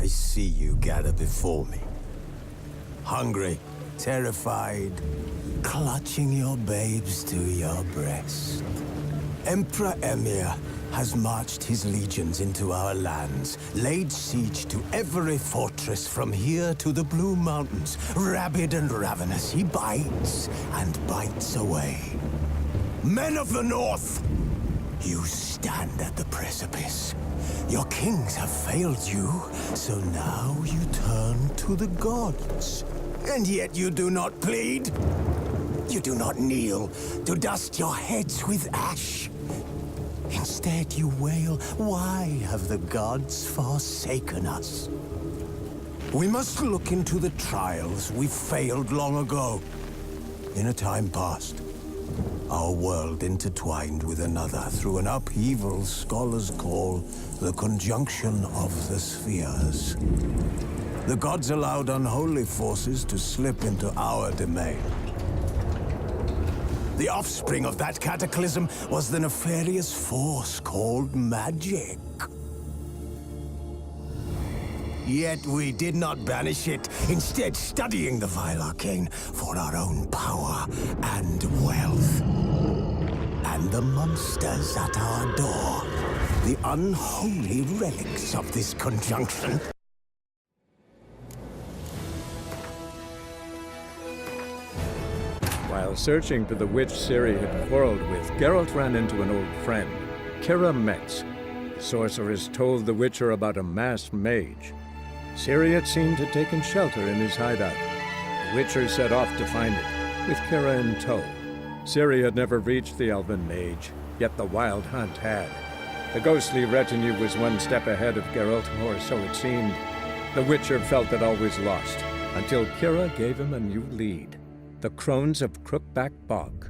I see you gather before me. Hungry, terrified, clutching your babes to your breast. Emperor Emir has marched his legions into our lands, laid siege to every fortress from here to the Blue Mountains. Rabid and ravenous, he bites and bites away. Men of the North, you stand at the precipice. Your kings have failed you, so now you turn to the gods. And yet you do not plead. You do not kneel to dust your heads with ash. Instead you wail, why have the gods forsaken us? We must look into the trials we failed long ago. In a time past, our world intertwined with another through an upheaval scholars call the conjunction of the spheres. The gods allowed unholy forces to slip into our domain. The offspring of that cataclysm was the nefarious force called magic. Yet we did not banish it, instead studying the vile arcane for our own power and wealth. And the monsters at our door, the unholy relics of this conjunction. While searching for the witch Ciri had quarreled with, Geralt ran into an old friend, Kira Metz. The sorceress told the Witcher about a masked mage. Ciri, it seemed, had taken shelter in his hideout. The Witcher set off to find it, with Kira in tow. Ciri had never reached the elven mage, yet the wild hunt had. The ghostly retinue was one step ahead of Geralt, or so it seemed. The Witcher felt that all was lost, until Kira gave him a new lead. The Crones of Crookbag Bog.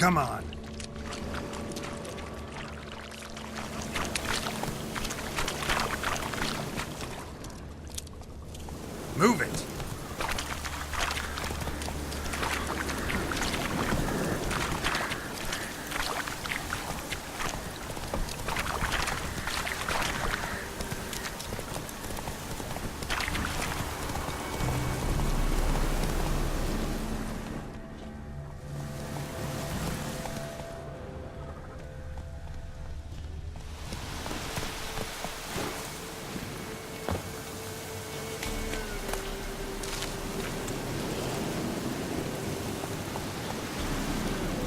Come on. Move it.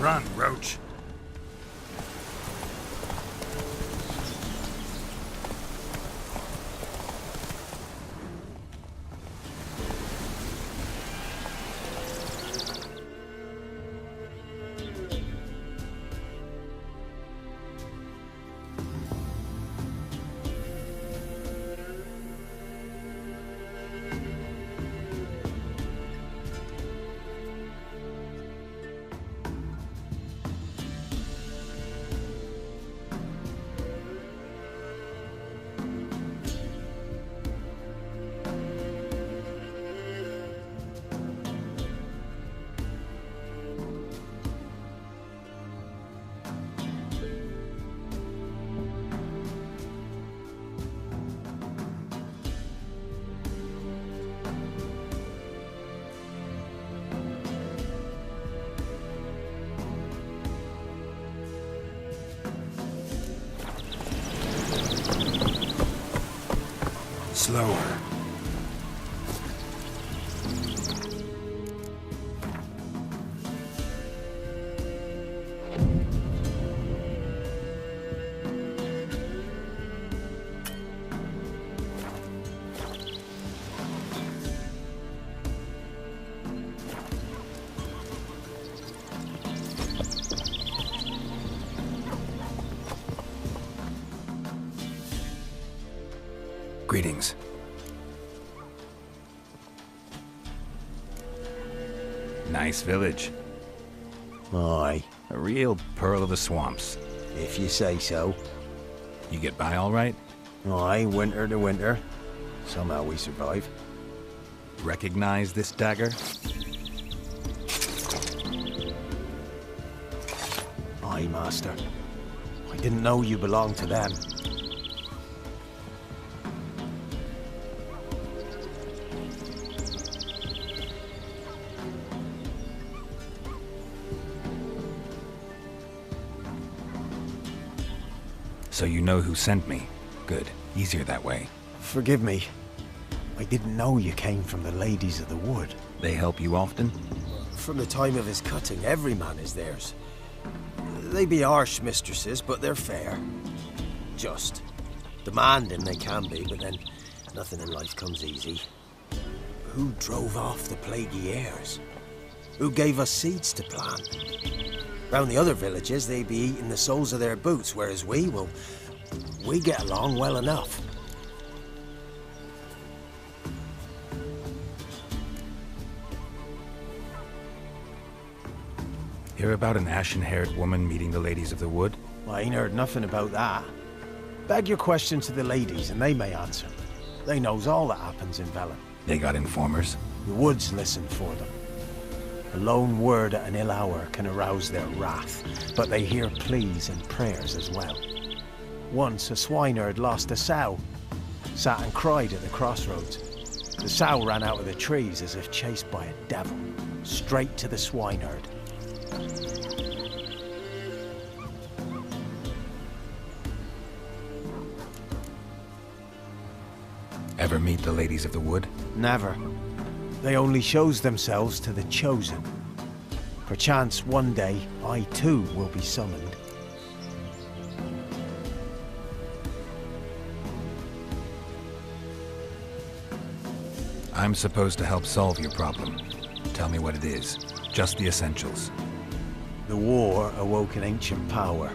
Run, Roach. Slower. Greetings. Nice village. Aye, A real pearl of the swamps. if you say so. You get by all right? Aye, winter to winter. Somehow we survive. Recognize this dagger? Aye, master. I didn't know you belonged to them. So you know who sent me. Good. Easier that way. Forgive me. I didn't know you came from the Ladies of the Wood. They help you often? From the time of his cutting, every man is theirs. They be harsh mistresses, but they're fair. Just. Demanding they can be, but then nothing in life comes easy. Who drove off the plaguey airs? Who gave us seeds to plant? Round the other villages, they be eating the soles of their boots, whereas we get along well enough. Hear about an ashen-haired woman meeting the Ladies of the Wood? I ain't heard nothing about that. Beg your question to the ladies, and they may answer. They knows all that happens in Velen. They got informers? The woods listen for them. A lone word at an ill hour can arouse their wrath, but they hear pleas and prayers as well. Once a swineherd lost a sow, sat and cried at the crossroads. The sow ran out of the trees as if chased by a devil, straight to the swineherd. Ever meet the Ladies of the Wood? Never. They only shows themselves to the chosen. Perchance one day, I too will be summoned. I'm supposed to help solve your problem. Tell me what it is. Just the essentials. The war awoke an ancient power.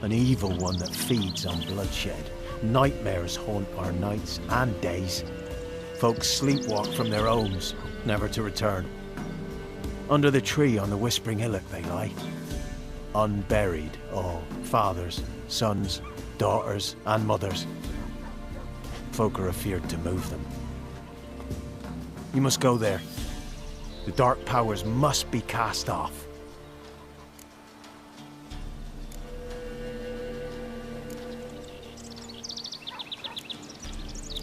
An evil one that feeds on bloodshed. Nightmares haunt our nights and days. Folks sleepwalk from their homes, never to return. Under the tree on the Whispering Hillock they lie. Unburied all, fathers, sons, daughters and mothers. Folk are afeared to move them. You must go there. The dark powers must be cast off.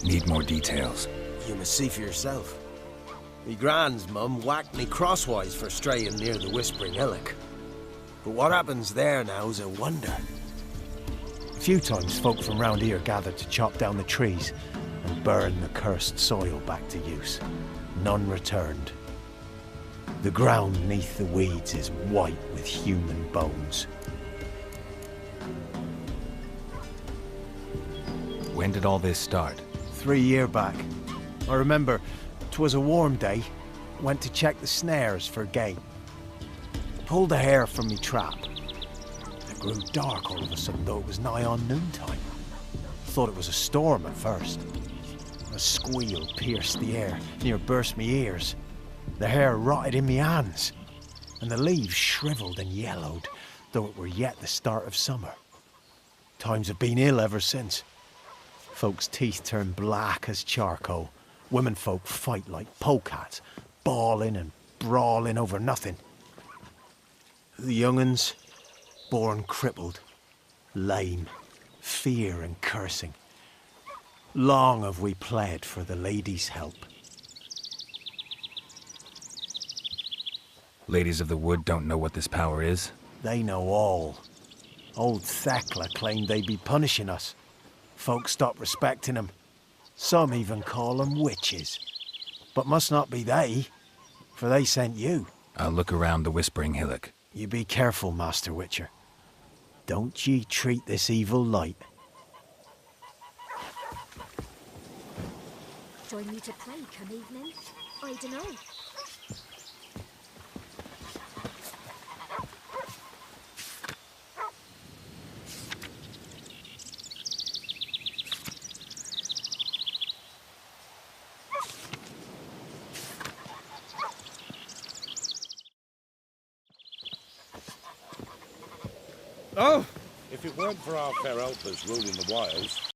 Need more details. You must see for yourself. Me grand's mum whacked me crosswise for straying near the Whispering Hillock. But what happens there now's a wonder. A few times folk from round here gathered to chop down the trees and burn the cursed soil back to use. None returned. The ground neath the weeds is white with human bones. When did all this start? 3 years back. I remember 'twas a warm day. Went to check the snares for game. Pulled the hair from me trap. It grew dark all of a sudden, though it was nigh on noontime. Thought it was a storm at first. A squeal pierced the air, near burst me ears. The hair rotted in me hands, and the leaves shriveled and yellowed, though it were yet the start of summer. Times have been ill ever since. Folks' teeth turn black as charcoal. Women folk fight like polecats, bawling and brawling over nothing. The young'uns, born crippled, lame, fear and cursing. Long have we pled for the ladies' help. Ladies of the Wood don't know what this power is? They know all. Old Thekla claimed they'd be punishing us. Folk stopped respecting them. Some even call them witches. But must not be they, for they sent you. I'll look around the Whispering Hillock. You be careful, Master Witcher. Don't ye treat this evil light. Join me to play come evening? I dunno. Oh! If it weren't for our fair helpers ruling the wilds,